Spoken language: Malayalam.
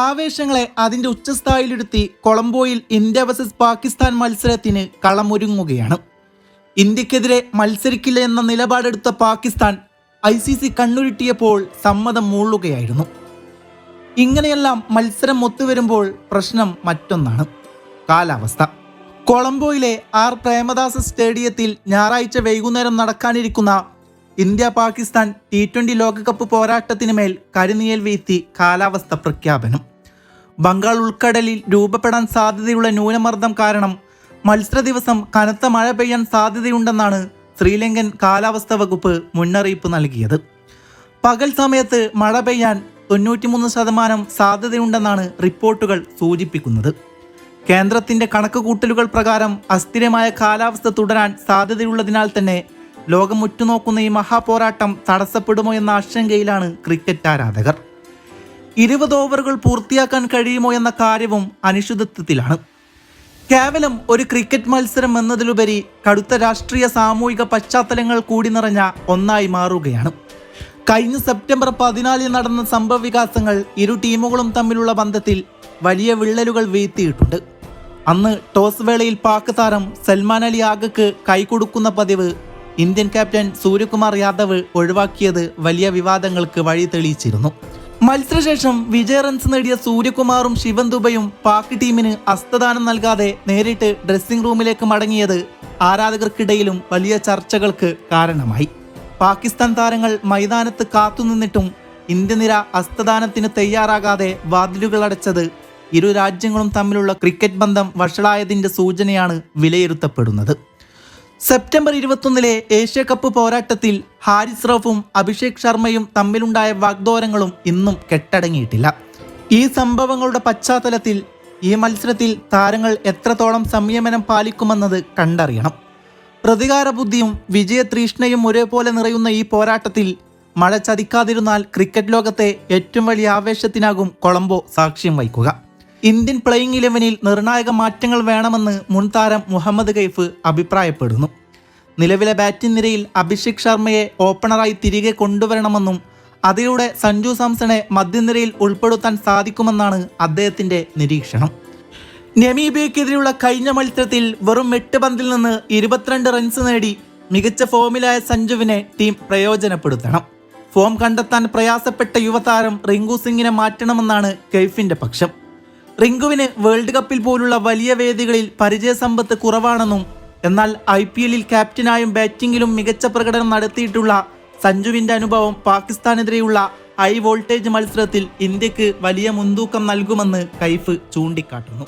ആവേശങ്ങളെ അതിന്റെ ഉച്ചസ്ഥായിലിരുത്തി കൊളംബോയിൽ ഇന്ത്യ വേഴ്സസ് പാകിസ്ഥാൻ മത്സരത്തിന് കളമൊരുങ്ങുകയാണ്. ഇന്ത്യക്കെതിരെ മത്സരിക്കില്ല എന്ന നിലപാടെടുത്ത പാകിസ്ഥാൻ ICC കണ്ണുരുട്ടിയപ്പോൾ സമ്മതം മൂളുകയായിരുന്നു. ഇങ്ങനെയെല്ലാം മത്സരം ഒത്തുവരുമ്പോൾ പ്രശ്നം മറ്റൊന്നാണ്: കാലാവസ്ഥ. കൊളംബോയിലെ R പ്രേമദാസ സ്റ്റേഡിയത്തിൽ ഞായറാഴ്ച വൈകുന്നേരം നടക്കാനിരിക്കുന്ന ഇന്ത്യ പാകിസ്ഥാൻ T20 ലോകകപ്പ് പോരാട്ടത്തിന് മേൽ കരിനിഴൽ വീഴ്ത്തി കാലാവസ്ഥ പ്രഖ്യാപനം. ബംഗാൾ ഉൾക്കടലിൽ രൂപപ്പെടാൻ സാധ്യതയുള്ള ന്യൂനമർദ്ദം കാരണം മത്സര ദിവസം കനത്ത മഴ പെയ്യാൻ സാധ്യതയുണ്ടെന്നാണ് ശ്രീലങ്കൻ കാലാവസ്ഥാ വകുപ്പ് മുന്നറിയിപ്പ് നൽകിയത്. പകൽ സമയത്ത് മഴ പെയ്യാൻ 93% സാധ്യതയുണ്ടെന്നാണ് റിപ്പോർട്ടുകൾ സൂചിപ്പിക്കുന്നത്. കേന്ദ്രത്തിന്റെ കണക്കുകൂട്ടലുകൾ പ്രകാരം അസ്ഥിരമായ കാലാവസ്ഥ തുടരാൻ സാധ്യതയുള്ളതിനാൽ തന്നെ ലോകം ഉറ്റുനോക്കുന്ന ഈ മഹാപോരാട്ടം തടസ്സപ്പെടുമോ എന്ന ആശങ്കയിലാണ് ക്രിക്കറ്റ് ആരാധകർ. 20 ഓവറുകൾ പൂർത്തിയാക്കാൻ കഴിയുമോ എന്ന കാര്യവും അനിശ്ചിതത്വത്തിലാണ്. കേവലം ഒരു ക്രിക്കറ്റ് മത്സരം എന്നതിലുപരി കടുത്ത രാഷ്ട്രീയ സാമൂഹിക പശ്ചാത്തലങ്ങൾ കൂടി നിറഞ്ഞ ഒന്നായി മാറുകയാണ്. കഴിഞ്ഞ സെപ്റ്റംബർ 14 നടന്ന സംഭവവികാസങ്ങൾ ഇരു ടീമുകളും തമ്മിലുള്ള ബന്ധത്തിൽ വലിയ വിള്ളലുകൾ വീഴ്ത്തിയിട്ടുണ്ട്. അന്ന് ടോസ് വേളയിൽ പാക് താരം സൽമാൻ അലി ആഗക്ക് കൈകൊടുക്കുന്ന പതിവ് ഇന്ത്യൻ ക്യാപ്റ്റൻ സൂര്യകുമാർ യാദവ് ഒഴിവാക്കിയത് വലിയ വിവാദങ്ങൾക്ക് വഴി തെളിയിച്ചിരുന്നു. മത്സരശേഷം വിജയ റൺസ് നേടിയ സൂര്യകുമാറും ശിവൻ ദുബയും പാക് ടീമിന് ഹസ്തദാനം നൽകാതെ നേരിട്ട് ഡ്രസ്സിംഗ് റൂമിലേക്ക് മടങ്ങിയത് ആരാധകർക്കിടയിലും വലിയ ചർച്ചകൾക്ക് കാരണമായി. പാകിസ്ഥാൻ താരങ്ങൾ മൈതാനത്ത് കാത്തുനിന്നിട്ടും ഇന്ത്യ നിര ഹസ്തദാനത്തിന് തയ്യാറാകാതെ വാതിലുകൾ അടച്ചത് ഇരു രാജ്യങ്ങളും തമ്മിലുള്ള ക്രിക്കറ്റ് ബന്ധം വഷളായതിന്റെ സൂചനയാണ് വിലയിരുത്തപ്പെടുന്നത്. സെപ്റ്റംബർ 21 ഏഷ്യ കപ്പ് പോരാട്ടത്തിൽ ഹാരിസ് റൌഫും അഭിഷേക് ശർമ്മയും തമ്മിലുണ്ടായ വാഗ്ദോരങ്ങളും ഇന്നും കെട്ടടങ്ങിയിട്ടില്ല. ഈ സംഭവങ്ങളുടെ പശ്ചാത്തലത്തിൽ ഈ മത്സരത്തിൽ താരങ്ങൾ എത്രത്തോളം സംയമനം പാലിക്കുമെന്നത് കണ്ടറിയണം. പ്രതികാര ബുദ്ധിയും വിജയതൃഷ്ണയും ഒരേപോലെ നിറയുന്ന ഈ പോരാട്ടത്തിൽ മഴ ചതിക്കാതിരുന്നാൽ ക്രിക്കറ്റ് ലോകത്തെ ഏറ്റവും വലിയ ആവേശത്തിനാകും കൊളംബോ സാക്ഷ്യം വഹിക്കുക. ഇന്ത്യൻ പ്ലേയിങ് 11-ൽ നിർണായക മാറ്റങ്ങൾ വേണമെന്ന് മുൻ താരം മുഹമ്മദ് കൈഫ് അഭിപ്രായപ്പെടുന്നു. നിലവിലെ ബാറ്റിംഗ് നിരയിൽ അഭിഷേക് ശർമ്മയെ ഓപ്പണറായി തിരികെ കൊണ്ടുവരണമെന്നും അതിലൂടെ സഞ്ജു സാംസണെ മധ്യനിരയിൽ ഉൾപ്പെടുത്താൻ സാധിക്കുമെന്നാണ് അദ്ദേഹത്തിന്റെ നിരീക്ഷണം. നമീബിയക്കെതിരെയുള്ള കഴിഞ്ഞ മത്സരത്തിൽ വെറും 8 പന്തിൽ നിന്ന് 22 റൺസ് നേടി മികച്ച ഫോമിലായ സഞ്ജുവിനെ ടീം പ്രയോജനപ്പെടുത്തണം. ഫോം കണ്ടെത്താൻ പ്രയാസപ്പെട്ട യുവതാരം റിങ്കു സിംഗിനെ മാറ്റണമെന്നാണ് കൈഫിന്റെ പക്ഷം. റിങ്കുവിന് വേൾഡ് കപ്പിൽ പോലുള്ള വലിയ വേദികളിൽ പരിചയസമ്പത്ത് കുറവാണെന്നും എന്നാൽ IPL-ൽ ക്യാപ്റ്റനായും ബാറ്റിംഗിലും മികച്ച പ്രകടനം നടത്തിയിട്ടുള്ള സഞ്ജുവിന്റെ അനുഭവം പാകിസ്ഥാനെതിരെയുള്ള ഹൈ വോൾട്ടേജ് മത്സരത്തിൽ ഇന്ത്യക്ക് വലിയ മുൻതൂക്കം നൽകുമെന്ന് കൈഫ് ചൂണ്ടിക്കാട്ടുന്നു.